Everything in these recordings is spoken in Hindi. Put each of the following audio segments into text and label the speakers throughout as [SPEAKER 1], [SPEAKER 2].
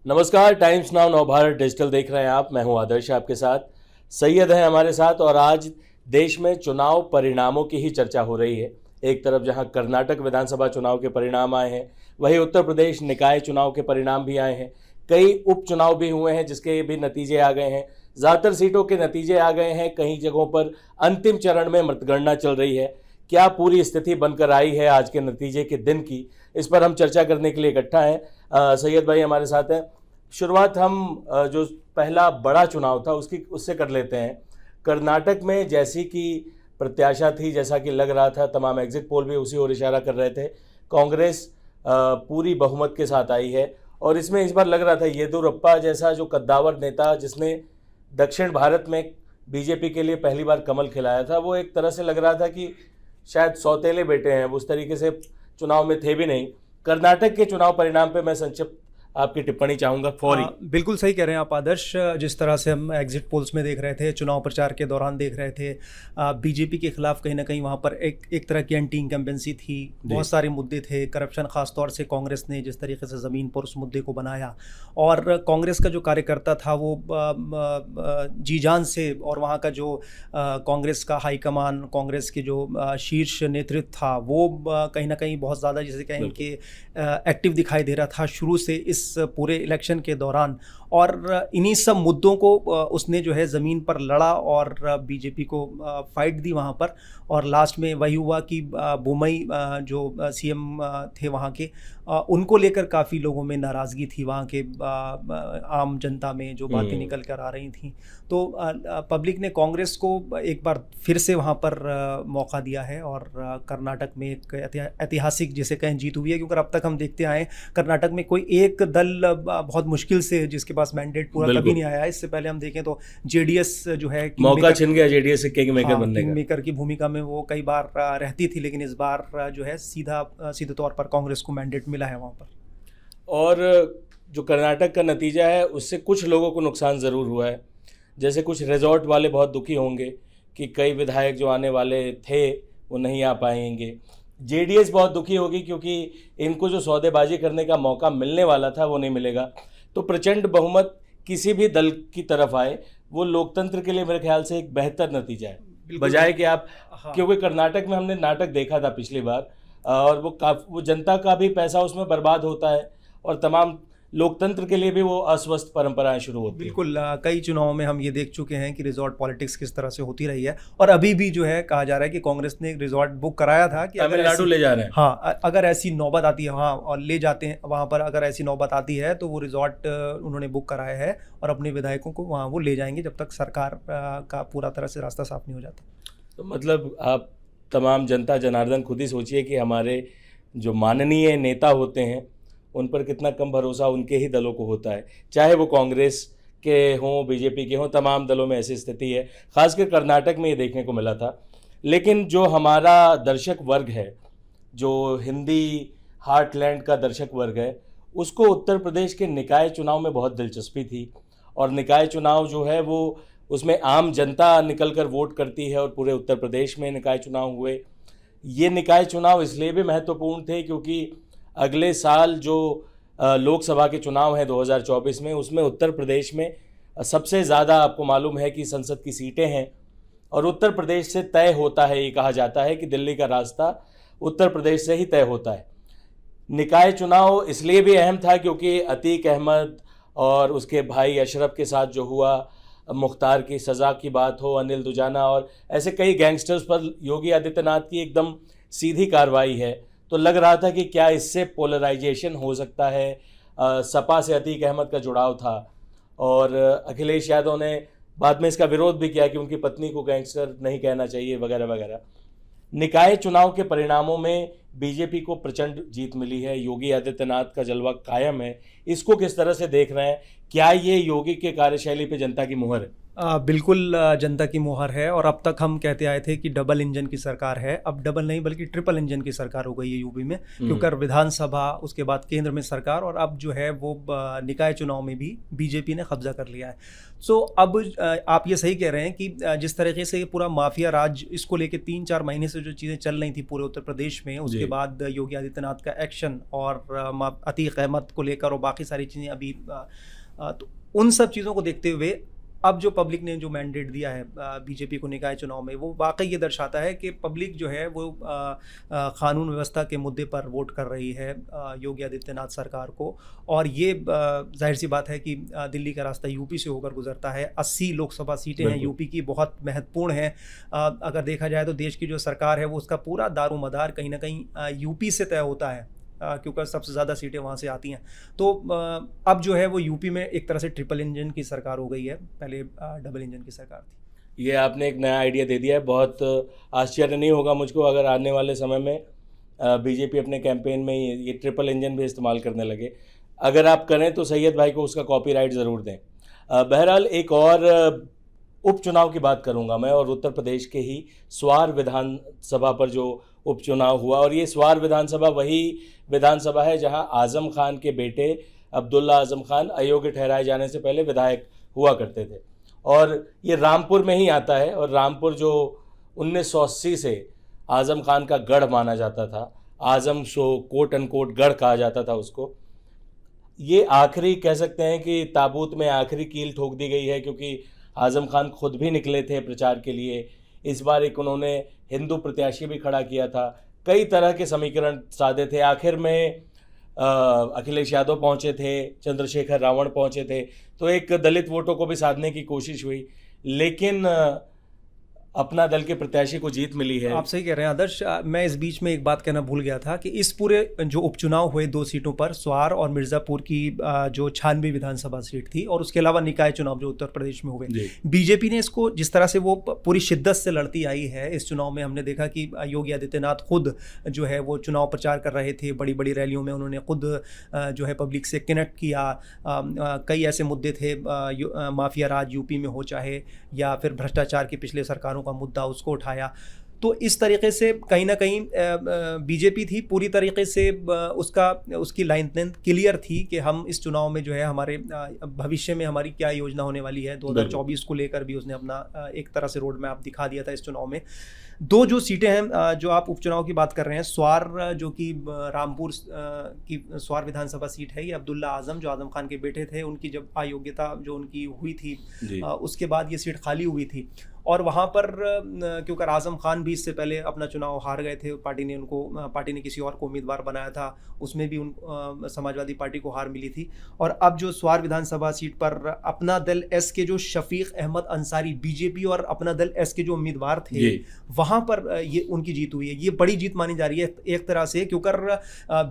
[SPEAKER 1] नमस्कार, टाइम्स नाउ नवभारत डिजिटल देख रहे हैं आप। मैं हूं आदर्श, आपके साथ सैयद है हमारे साथ। और आज देश में चुनाव परिणामों की ही चर्चा हो रही है। एक तरफ जहां कर्नाटक विधानसभा चुनाव के परिणाम आए हैं, वहीं उत्तर प्रदेश निकाय चुनाव के परिणाम भी आए हैं। कई उपचुनाव भी हुए हैं जिसके भी नतीजे आ गए हैं। ज़्यादातर सीटों के नतीजे आ गए हैं। कई जगहों पर अंतिम चरण में मतगणना चल रही है। क्या पूरी स्थिति बनकर आई है आज के नतीजे के दिन की, इस पर हम चर्चा करने के लिए इकट्ठा हैं। सैयद भाई हमारे साथ हैं। शुरुआत हम जो पहला बड़ा चुनाव था उससे कर लेते हैं। कर्नाटक में जैसी कि प्रत्याशा थी, जैसा कि लग रहा था, तमाम एग्जिट पोल भी उसी ओर इशारा कर रहे थे। कांग्रेस पूरी बहुमत के साथ आई है और इसमें इस बार लग रहा था येदियुरप्पा जैसा जो कद्दावर नेता जिसने दक्षिण भारत में बीजेपी के लिए पहली बार कमल खिलाया था, वो एक तरह से लग रहा था कि शायद सौतेले बेटे हैं। उस तरीके से चुनाव में थे भी नहीं। कर्नाटक के चुनाव परिणाम पे मैं संक्षिप्त आपकी टिप्पणी चाहूंगा फौरी।
[SPEAKER 2] बिल्कुल सही कह रहे हैं आप आदर्श। जिस तरह से हम एग्जिट पोल्स में देख रहे थे, चुनाव प्रचार के दौरान देख रहे थे, बीजेपी के खिलाफ कहीं ना कहीं वहाँ पर एक तरह की एंटी इनकम्बेंसी थी। बहुत सारे मुद्दे थे। करप्शन, खास तौर से कांग्रेस ने जिस तरीके से ज़मीन पर उस मुद्दे को बनाया, और कांग्रेस का जो कार्यकर्ता था वो जी जान से, और वहाँ का जो कांग्रेस का हाईकमान, कांग्रेस के जो शीर्ष नेतृत्व था, वो कहीं ना कहीं बहुत ज़्यादा जिसे कहें कि एक्टिव दिखाई दे रहा था शुरू से इस पूरे इलेक्शन के दौरान। और इन्हीं सब मुद्दों को उसने जो है ज़मीन पर लड़ा और बीजेपी को फाइट दी वहाँ पर। और लास्ट में वही हुआ कि बुमई जो सीएम थे वहाँ के, उनको लेकर काफ़ी लोगों में नाराज़गी थी। वहाँ के आम जनता में जो बातें निकल कर आ रही थी, तो पब्लिक ने कांग्रेस को एक बार फिर से वहाँ पर मौका दिया है। और कर्नाटक में एक ऐतिहासिक जिसे कहें जीत हुई है, क्योंकि अब तक हम देखते आए कर्नाटक में कोई एक दल बहुत मुश्किल से जिसके पास मैंडेट पूरा कभी नहीं आया है। इससे पहले हम देखें तो जेडीएस जो है
[SPEAKER 1] मौका छिन गया जेडीएस से किंग मेकर बनने का।
[SPEAKER 2] किंग मेकर की भूमिका में वो कई बार रहती थी, लेकिन इस बार जो है सीधे तौर पर कांग्रेस को मैंडेट मिला है वहाँ पर।
[SPEAKER 1] और जो कर्नाटक का नतीजा है उससे कुछ लोगों को नुकसान ज़रूर हुआ है। जैसे कुछ रिजॉर्ट वाले बहुत दुखी होंगे कि कई विधायक जो आने वाले थे वो नहीं आ पाएंगे। जेडीएस बहुत दुखी होगी क्योंकि इनको जो सौदेबाजी करने का मौका मिलने वाला था वो नहीं मिलेगा। तो प्रचंड बहुमत किसी भी दल की तरफ आए, वो लोकतंत्र के लिए मेरे ख्याल से एक बेहतर नतीजा है, बजाय कि आप क्योंकि कर्नाटक में हमने नाटक देखा था पिछली बार, और वो जनता का भी पैसा उसमें बर्बाद होता है और तमाम लोकतंत्र के लिए भी वो अस्वस्थ परंपराएं शुरू होती हैं।
[SPEAKER 2] बिल्कुल, कई चुनावों में हम ये देख चुके हैं कि रिजॉर्ट पॉलिटिक्स किस तरह से होती रही है। और अभी भी जो है कहा जा रहा है कि कांग्रेस ने एक रिजॉर्ट बुक कराया था कि
[SPEAKER 1] तमिलनाडु ले जा रहे हैं।
[SPEAKER 2] हाँ, अगर ऐसी नौबत आती है, हाँ, और ले जाते हैं वहाँ पर, अगर ऐसी नौबत आती है तो वो रिजॉर्ट उन्होंने बुक कराया है और अपने विधायकों को वहाँ वो ले जाएंगे जब तक सरकार का पूरा तरह से रास्ता साफ नहीं हो जाता।
[SPEAKER 1] तो मतलब आप तमाम जनता जनार्दन खुद ही सोचिए कि हमारे जो माननीय नेता होते हैं उन पर कितना कम भरोसा उनके ही दलों को होता है, चाहे वो कांग्रेस के हों, बीजेपी के हों। तमाम दलों में ऐसी स्थिति है, खासकर कर्नाटक में ये देखने को मिला था। लेकिन जो हमारा दर्शक वर्ग है, जो हिंदी हार्टलैंड का दर्शक वर्ग है, उसको उत्तर प्रदेश के निकाय चुनाव में बहुत दिलचस्पी थी। और निकाय चुनाव जो है वो उसमें आम जनता निकल कर वोट करती है और पूरे उत्तर प्रदेश में निकाय चुनाव हुए। ये निकाय चुनाव इसलिए भी महत्वपूर्ण थे क्योंकि अगले साल जो लोकसभा के चुनाव हैं 2024 में, उसमें उत्तर प्रदेश में सबसे ज़्यादा आपको मालूम है कि संसद की सीटें हैं और उत्तर प्रदेश से तय होता है। ये कहा जाता है कि दिल्ली का रास्ता उत्तर प्रदेश से ही तय होता है। निकाय चुनाव इसलिए भी अहम था क्योंकि अतीक अहमद और उसके भाई अशरफ के साथ जो हुआ, मुख्तार की सज़ा की बात हो, अनिल दुजाना और ऐसे कई गैंगस्टर्स पर योगी आदित्यनाथ की एकदम सीधी कार्रवाई है। तो लग रहा था कि क्या इससे पोलराइजेशन हो सकता है। सपा से अतीक अहमद का जुड़ाव था और अखिलेश यादव ने बाद में इसका विरोध भी किया कि उनकी पत्नी को गैंगस्टर नहीं कहना चाहिए वगैरह वगैरह। निकाय चुनाव के परिणामों में बीजेपी को प्रचंड जीत मिली है। योगी आदित्यनाथ का जलवा कायम है। इसको किस तरह से देख रहे हैं? क्या ये योगी के कार्यशैली पे जनता की मुहर है?
[SPEAKER 2] बिल्कुल जनता की मुहर है। और अब तक हम कहते आए थे कि डबल इंजन की सरकार है, अब डबल नहीं बल्कि ट्रिपल इंजन की सरकार हो गई है यूपी में, क्योंकि विधानसभा, उसके बाद केंद्र में सरकार, और अब जो है वो निकाय चुनाव में भी बीजेपी ने कब्जा कर लिया है। सो अब आप ये सही कह रहे हैं कि जिस तरीके से ये पूरा माफिया राज, इसको लेके 3-4 महीने से जो चीज़ें चल रही थी पूरे उत्तर प्रदेश में, उसके बाद योगी आदित्यनाथ का एक्शन और अतीक अहमद को लेकर और बाकी सारी चीज़ें अभी, तो उन सब चीज़ों को देखते हुए अब जो पब्लिक ने जो मैंडेट दिया है बीजेपी को निकाय चुनाव में, वो वाकई ये दर्शाता है कि पब्लिक जो है वो कानून व्यवस्था के मुद्दे पर वोट कर रही है योगी आदित्यनाथ सरकार को। और ये जाहिर सी बात है कि दिल्ली का रास्ता यूपी से होकर गुजरता है। 80 लोकसभा सीटें हैं यूपी की, बहुत महत्वपूर्ण हैं। अगर देखा जाए तो देश की जो सरकार है वो उसका पूरा दारोमदार कहीं ना कहीं यूपी से तय होता है, क्योंकि सबसे ज़्यादा सीटें वहाँ से आती हैं। तो अब जो है वो यूपी में एक तरह से ट्रिपल इंजन की सरकार हो गई है, पहले डबल इंजन की सरकार थी।
[SPEAKER 1] ये आपने एक नया आइडिया दे दिया है। बहुत आश्चर्य नहीं होगा मुझको अगर आने वाले समय में बीजेपी अपने कैंपेन में ये ट्रिपल इंजन भी इस्तेमाल करने लगे। अगर आप करें तो सैयद भाई को उसका कॉपीराइट ज़रूर दें। बहरहाल एक और उपचुनाव की बात करूंगा मैं, और उत्तर प्रदेश के ही स्वार विधानसभा पर जो उपचुनाव हुआ। और ये स्वार विधानसभा वही विधानसभा है जहां आज़म खान के बेटे अब्दुल्ला आज़म खान अयोग्य ठहराए जाने से पहले विधायक हुआ करते थे। और ये रामपुर में ही आता है, और रामपुर जो 1980 से आज़म खान का गढ़ माना जाता था, आज़म शो कोट अनकोट गढ़ कहा जाता था उसको, ये आखिरी कह सकते हैं कि ताबूत में आखिरी कील ठोक दी गई है, क्योंकि आज़म खान खुद भी निकले थे प्रचार के लिए। इस बार एक उन्होंने हिंदू प्रत्याशी भी खड़ा किया था, कई तरह के समीकरण साधे थे। आखिर में अखिलेश यादव पहुंचे थे, चंद्रशेखर रावण पहुंचे थे, तो एक दलित वोटों को भी साधने की कोशिश हुई, लेकिन अपना दल के प्रत्याशी को जीत मिली है।
[SPEAKER 2] आप सही कह रहे हैं आदर्श। मैं इस बीच में एक बात कहना भूल गया था कि इस पूरे जो उपचुनाव हुए 2 सीटों पर, स्वार और मिर्ज़ापुर की जो 96 विधानसभा सीट थी, और उसके अलावा निकाय चुनाव जो उत्तर प्रदेश में हुए, बीजेपी ने इसको जिस तरह से वो पूरी शिद्दत से लड़ती आई है इस चुनाव में, हमने देखा कि योगी आदित्यनाथ खुद जो है वो चुनाव प्रचार कर रहे थे, बड़ी बड़ी रैलियों में उन्होंने खुद जो है पब्लिक से कनेक्ट किया। कई ऐसे मुद्दे थे, माफिया राज यूपी में हो चाहे, या फिर भ्रष्टाचार की पिछले सरकारों का मुद्दा, उसको उठाया। तो इस तरीके से कहीं ना कहीं बीजेपी थी पूरी तरीके से उसकी लाइन क्लियर थी कि हम इस चुनाव में जो है हमारे भविष्य में हमारी क्या योजना होने वाली है। 2024 को लेकर भी उसने अपना एक तरह से रोड मैप दिखा दिया था इस चुनाव में। 2 जो सीटें हैं जो आप उपचुनाव की बात कर रहे हैं, स्वार जो कि रामपुर की स्वार विधानसभा सीट है, ये अब्दुल्ला आज़म जो आज़म खान के बेटे थे, उनकी जब अयोग्यता जो उनकी हुई थी उसके बाद ये सीट खाली हुई थी। और वहाँ पर क्योंकि आज़म खान भी इससे पहले अपना चुनाव हार गए थे, पार्टी ने किसी और को उम्मीदवार बनाया था, उसमें भी समाजवादी पार्टी को हार मिली थी। और अब जो स्वार विधानसभा सीट पर अपना दल एस के जो शफीक अहमद अंसारी, बीजेपी और अपना दल एस के जो उम्मीदवार थे, वहाँ पर ये उनकी जीत हुई है। ये बड़ी जीत मानी जा रही है एक तरह से, क्योंकि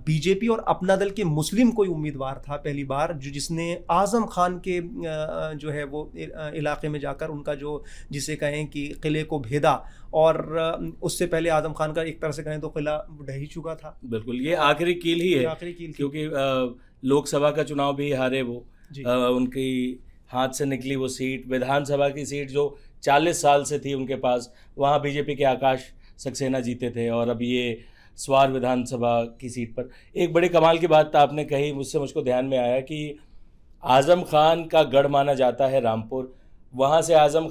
[SPEAKER 2] बीजेपी और अपना दल के मुस्लिम कोई उम्मीदवार था पहली बार जिसने आज़म खान के जो है वो इलाके में जाकर उनका जो जिसे कहें कि किले को भेदा। और उससे पहले आज़म खान का एक तरह से कहें तो किला ढह ही चुका था।
[SPEAKER 1] बिल्कुल, ये आखिरी कील ही है, क्योंकि लोकसभा का चुनाव भी हारे वो, उनकी हाथ से निकली वो सीट, विधानसभा की सीट जो 40 साल से थी उनके पास, वहाँ बीजेपी के आकाश सक्सेना जीते थे। और अब ये स्वार विधानसभा की सीट पर एक बड़े कमाल की बात आपने कही, मुझको ध्यान में आया कि आज़म खान का गढ़ माना जाता है रामपुर, वहाँ से आज़म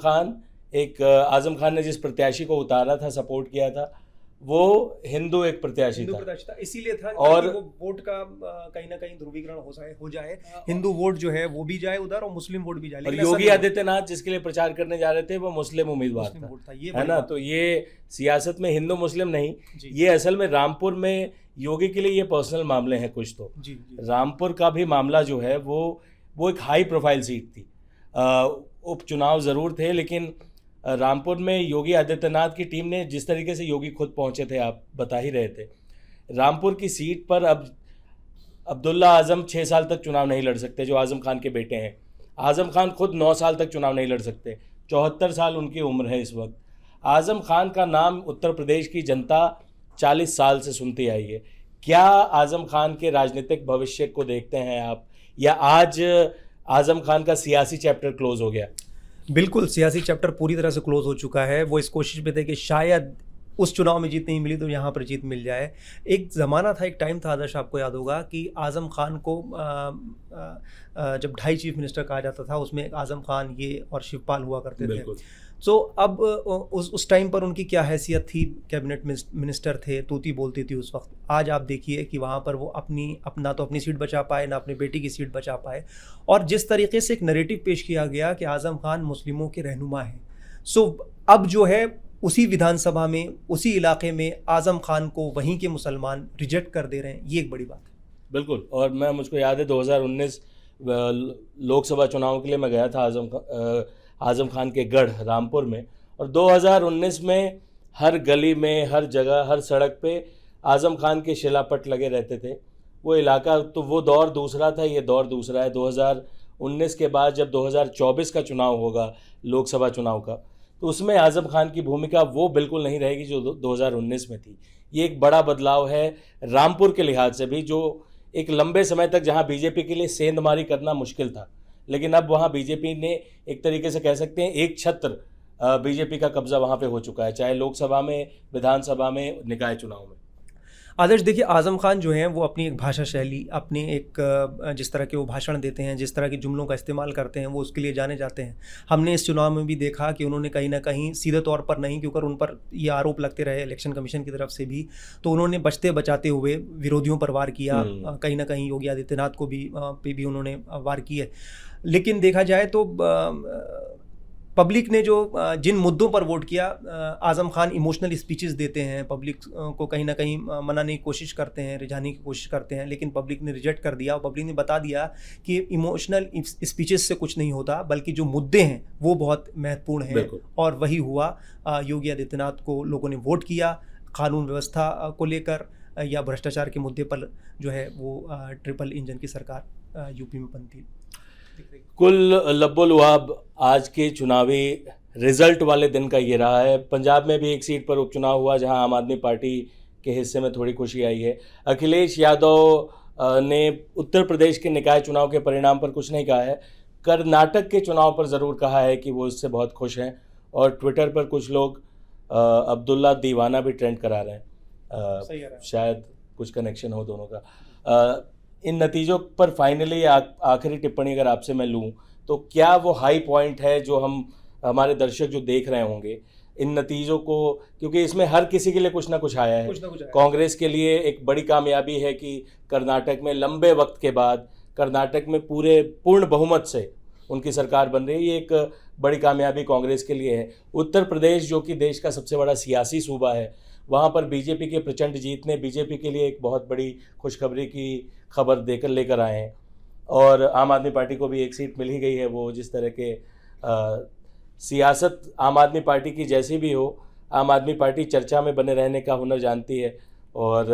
[SPEAKER 1] खान ने जिस प्रत्याशी को उतारा था, सपोर्ट किया था, वो हिंदू एक प्रत्याशी था,
[SPEAKER 2] इसीलिए था
[SPEAKER 1] और
[SPEAKER 2] वो वोट का कहीं ना कहीं ध्रुवीकरण हो जाए, हिंदू वोट जो है वो भी जाए उधर और मुस्लिम वोट भी जाए।
[SPEAKER 1] और योगी आदित्यनाथ जिसके लिए प्रचार करने जा रहे थे वो मुस्लिम उम्मीदवार था, है ना। तो ये सियासत में हिंदू मुस्लिम नहीं, ये असल में रामपुर में योगी के लिए ये पर्सनल मामले हैं कुछ। तो रामपुर का भी मामला जो है वो एक हाई प्रोफाइल सीट थी। उपचुनाव ज़रूर थे, लेकिन रामपुर में योगी आदित्यनाथ की टीम ने जिस तरीके से, योगी खुद पहुंचे थे, आप बता ही रहे थे, रामपुर की सीट पर अब अब्दुल्ला आज़म 6 साल तक चुनाव नहीं लड़ सकते, जो आज़म खान के बेटे हैं। आज़म खान खुद 9 साल तक चुनाव नहीं लड़ सकते, 74 साल उनकी उम्र है इस वक्त। आज़म खान का नाम उत्तर प्रदेश की जनता 40 साल से सुनती आई है। क्या आज़म खान के राजनीतिक भविष्य को देखते हैं आप, या आज आज़म खान का सियासी चैप्टर क्लोज हो गया?
[SPEAKER 2] बिल्कुल, सियासी चैप्टर पूरी तरह से क्लोज हो चुका है। वो इस कोशिश में थे कि शायद उस चुनाव में जीत नहीं मिली तो यहाँ पर जीत मिल जाए। एक ज़माना था, एक टाइम था आदर्श, आपको याद होगा कि आज़म खान को जब 2.5 चीफ मिनिस्टर कहा जाता था, उसमें आज़म खान ये और शिवपाल हुआ करते थे। तो अब उस टाइम पर उनकी क्या हैसियत थी, कैबिनेट मिनिस्टर थे, तूती बोलती थी उस वक्त। आज आप देखिए कि वहाँ पर वो अपना तो अपनी सीट बचा पाए, ना अपनी बेटी की सीट बचा पाए। और जिस तरीके से एक नैरेटिव पेश किया गया कि आज़म खान मुस्लिमों के रहनुमा हैं, सो अब जो है उसी विधानसभा में, उसी इलाके में आज़म खान को वहीं के मुसलमान रिजेक्ट कर दे रहे हैं। ये एक बड़ी बात है।
[SPEAKER 1] बिल्कुल। और मुझको याद है 2019 लोकसभा चुनाव के लिए मैं गया था आज़म खान के गढ़ रामपुर में, और 2019 में हर गली में, हर जगह, हर सड़क पे आज़म खान के शिलापट लगे रहते थे। वो इलाका, तो वो दौर दूसरा था, ये दौर दूसरा है। 2019 के बाद जब 2024 का चुनाव होगा, लोकसभा चुनाव का, तो उसमें आज़म खान की भूमिका वो बिल्कुल नहीं रहेगी जो 2019 में थी। ये एक बड़ा बदलाव है रामपुर के लिहाज से भी, जो एक लंबे समय तक जहां बीजेपी के लिए सेंधमारी करना मुश्किल था, लेकिन अब वहां बीजेपी ने एक तरीके से कह सकते हैं एक छत्र बीजेपी का कब्जा वहां पे हो चुका है, चाहे लोकसभा में, विधानसभा में, निकाय चुनाव में।
[SPEAKER 2] आदर्श, देखिए आज़म खान जो हैं वो अपनी एक भाषा शैली, अपने एक जिस तरह के वो भाषण देते हैं, जिस तरह के जुमलों का इस्तेमाल करते हैं, वो उसके लिए जाने जाते हैं। हमने इस चुनाव में भी देखा कि उन्होंने कहीं ना कहीं सीधे तौर पर नहीं, क्योंकि उन पर ये आरोप लगते रहे इलेक्शन कमीशन की तरफ से भी, तो उन्होंने बचते बचाते हुए विरोधियों पर वार किया। कहीं ना कहीं योगी आदित्यनाथ को भी उन्होंने वार किए। लेकिन देखा जाए तो पब्लिक ने जो जिन मुद्दों पर वोट किया, आज़म खान इमोशनल स्पीचेस देते हैं, पब्लिक को कहीं ना कहीं मनाने की कोशिश करते हैं, रिझाने की कोशिश करते हैं, लेकिन पब्लिक ने रिजेक्ट कर दिया। और पब्लिक ने बता दिया कि इमोशनल स्पीचेस से कुछ नहीं होता, बल्कि जो मुद्दे हैं वो बहुत महत्वपूर्ण हैं। और वही हुआ। योगी आदित्यनाथ को लोगों ने वोट किया, कानून व्यवस्था को लेकर या भ्रष्टाचार के मुद्दे पर जो है वो ट्रिपल इंजन की सरकार यूपी में बनती।
[SPEAKER 1] कुल लब्बो-लुआब आज के चुनावी रिजल्ट वाले दिन का ये रहा है। पंजाब में भी एक सीट पर उपचुनाव हुआ जहां आम आदमी पार्टी के हिस्से में थोड़ी खुशी आई है। अखिलेश यादव ने उत्तर प्रदेश के निकाय चुनाव के परिणाम पर कुछ नहीं कहा है। कर्नाटक के चुनाव पर ज़रूर कहा है कि वो इससे बहुत खुश हैं, और ट्विटर पर कुछ लोग अब्दुल्ला दीवाना भी ट्रेंड करा रहे हैं। शायद कुछ कनेक्शन हो दोनों का। इन नतीजों पर फाइनली आखिरी टिप्पणी अगर आपसे मैं लूँ, तो क्या वो हाई पॉइंट है जो हमारे दर्शक जो देख रहे होंगे इन नतीजों को, क्योंकि इसमें हर किसी के लिए कुछ ना कुछ आया है। कांग्रेस के लिए एक बड़ी कामयाबी है कि कर्नाटक में लंबे वक्त के बाद कर्नाटक में पूर्ण बहुमत से उनकी सरकार बन रही है। ये एक बड़ी कामयाबी कांग्रेस के लिए है। उत्तर प्रदेश जो कि देश का सबसे बड़ा सियासी सूबा है, वहाँ पर बीजेपी के प्रचंड जीत ने बीजेपी के लिए एक बहुत बड़ी खुशखबरी की खबर लेकर आए हैं। और आम आदमी पार्टी को भी एक सीट मिल ही गई है। वो जिस तरह के सियासत आम आदमी पार्टी की जैसी भी हो, आम आदमी पार्टी चर्चा में बने रहने का हुनर जानती है। और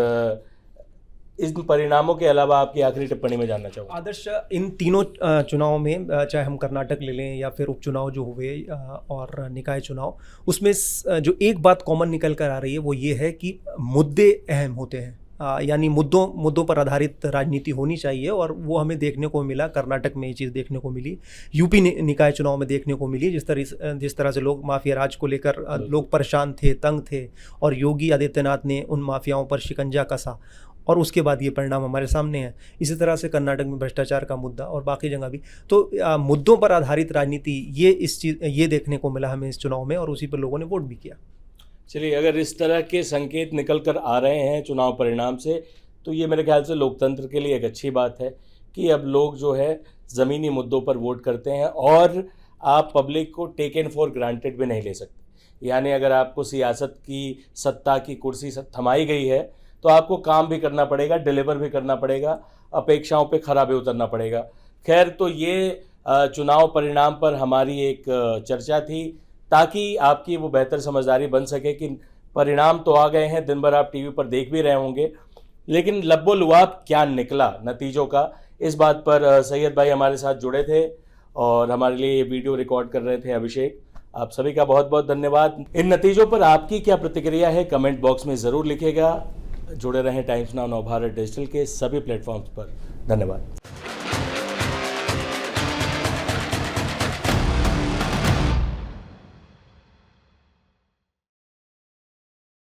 [SPEAKER 1] इन परिणामों के अलावा आपकी आखिरी टिप्पणी में जानना चाहूँगा।
[SPEAKER 2] आदर्श, इन तीनों चुनाव में, चाहे हम कर्नाटक ले लें या फिर उपचुनाव जो हुए और निकाय चुनाव, उसमें जो एक बात कॉमन निकल कर आ रही है वो ये है कि मुद्दे अहम होते हैं। यानी मुद्दों पर आधारित राजनीति होनी चाहिए, और वो हमें देखने को मिला। कर्नाटक में ये चीज़ देखने को मिली, यूपी निकाय चुनाव में देखने को मिली। जिस तरह से लोग माफिया राज को लेकर लोग परेशान थे, तंग थे, और योगी आदित्यनाथ ने उन माफियाओं पर शिकंजा कसा, और उसके बाद ये परिणाम हमारे सामने है। इसी तरह से कर्नाटक में भ्रष्टाचार का मुद्दा, और बाकी जगह भी। तो मुद्दों पर आधारित राजनीति, ये देखने को मिला हमें इस चुनाव में, और उसी पर लोगों ने वोट भी किया।
[SPEAKER 1] चलिए, अगर इस तरह के संकेत निकल कर आ रहे हैं चुनाव परिणाम से, तो ये मेरे ख्याल से लोकतंत्र के लिए एक अच्छी बात है कि अब लोग जो है ज़मीनी मुद्दों पर वोट करते हैं, और आप पब्लिक को टेकन फॉर ग्रांटेड भी नहीं ले सकते। यानी अगर आपको सियासत की सत्ता की कुर्सी थमाई गई है, तो आपको काम भी करना पड़ेगा, डिलीवर भी करना पड़ेगा, अपेक्षाओं पे खरा भी उतरना पड़ेगा। खैर, तो ये चुनाव परिणाम पर हमारी एक चर्चा थी, ताकि आपकी वो बेहतर समझदारी बन सके कि परिणाम तो आ गए हैं, दिन भर आप टीवी पर देख भी रहे होंगे, लेकिन लब्बो लुआब क्या निकला नतीजों का, इस बात पर सैयद भाई हमारे साथ जुड़े थे और हमारे लिए ये वीडियो रिकॉर्ड कर रहे थे। अभिषेक, आप सभी का बहुत बहुत धन्यवाद। इन नतीजों पर आपकी क्या प्रतिक्रिया है, कमेंट बॉक्स में ज़रूर लिखिएगा। जुड़े रहें टाइम्स नाउ नवभारत डिजिटल के सभी प्लेटफॉर्म्स पर। धन्यवाद।